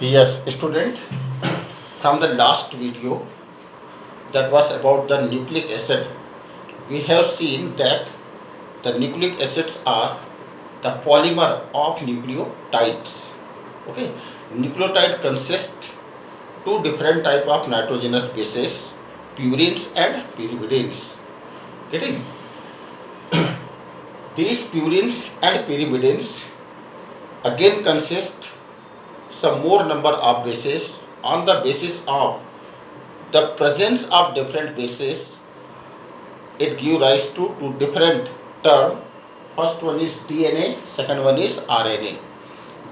Yes, student, from the last video that was about the nucleic acid, we have seen that the nucleic acids are the polymer of nucleotides. Okay, nucleotide consists two different type of nitrogenous bases, purines and pyrimidines. Getting these purines and pyrimidines again consist some more number of bases on the basis of the presence of different bases. It gives rise to two different term. First one is DNA, second one is RNA.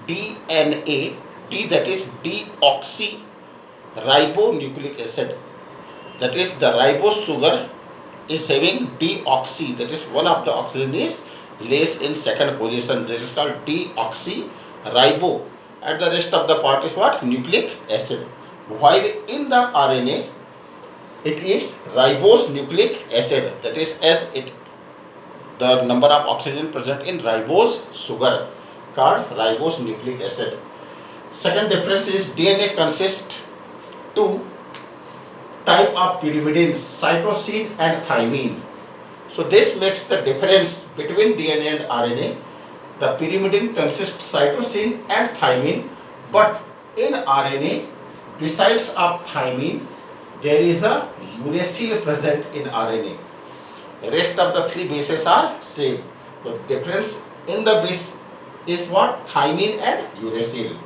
DNA, D, that is deoxyribonucleic acid, that is the ribose sugar is having deoxy, that is one of the oxygen is less in second position, this is called deoxyribo, and the rest of the part is what? Nucleic acid. While in the RNA it is ribose nucleic acid, that is as it the number of oxygen present in ribose sugar called ribose nucleic acid. Second difference is DNA consists two type of pyrimidines, cytosine and thymine. So this makes the difference between DNA and RNA. The pyrimidine consists cytosine and thymine, but in RNA, besides of thymine, there is a uracil present in RNA. The rest of the three bases are same. The difference in the base is what? Thymine and uracil.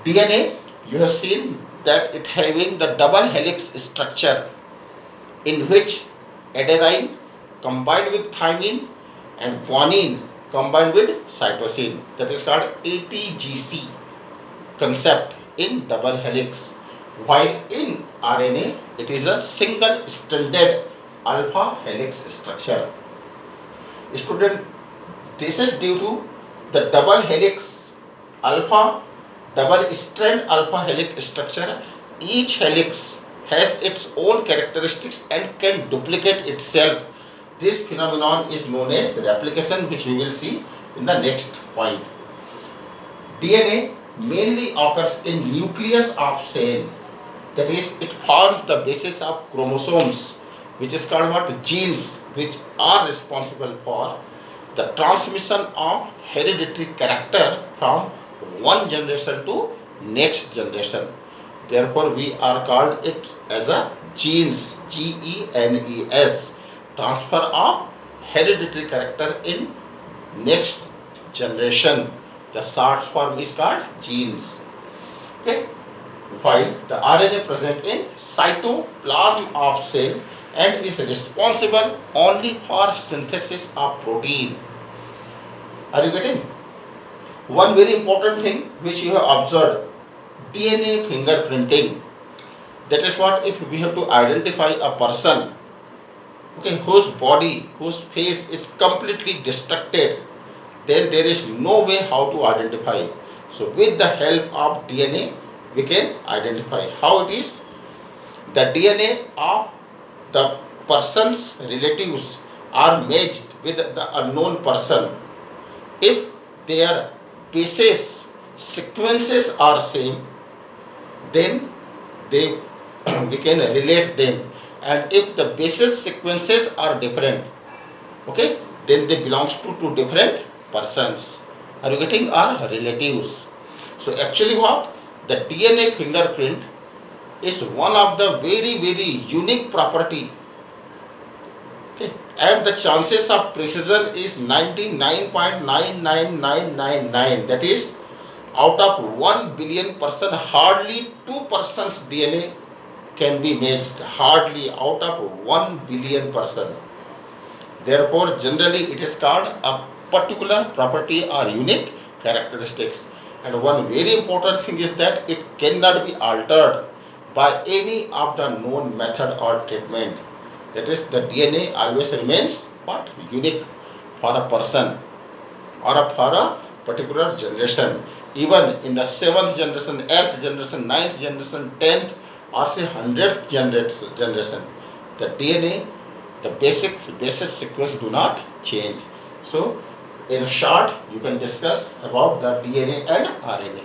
DNA, you have seen that it having the double helix structure in which adenine combined with thymine and guanine combined with cytosine, that is called ATGC concept in double helix, while in RNA it is a single stranded alpha helix structure. Student, this is due to the double helix alpha, double strand alpha helix structure. Each helix has its own characteristics and can duplicate itself. This phenomenon is known as replication, which we will see in the next point. DNA mainly occurs in nucleus of cell, that is it forms the basis of chromosomes, which is called what? Genes, which are responsible for the transmission of hereditary character from one generation to next generation. Therefore we are called it as a genes, GENES, transfer of hereditary character in next generation. The short form is called genes. Okay, while the RNA present in cytoplasm of cell and is responsible only for synthesis of protein. Are you getting? One very important thing which you have observed, DNA fingerprinting. That is what, if we have to identify a person, okay, whose body, whose face is completely destructed, then there is no way how to identify. So with the help of DNA, we can identify. How it is? The DNA of the person's relatives are matched with the unknown person. If their bases sequences are same, then they we can relate them. And if the bases sequences are different, okay, then they belongs to two different persons. Are you getting? Are relatives. So actually what? The DNA fingerprint is one of the very unique property. Okay, and the chances of precision is 99.99999, that is out of 1 billion person, hardly 2 persons DNA can be matched, hardly out of 1 billion person. Therefore generally it is called a particular property or unique characteristics. And one very important thing is that it cannot be altered by any of the known method or treatment. That is, the DNA always remains what? Unique for a person or for a particular generation. Even in the 7th generation, 8th generation, 9th generation, 10th or say 100th generation, the DNA, the basic sequence do not change. So in short, you can discuss about the DNA and RNA.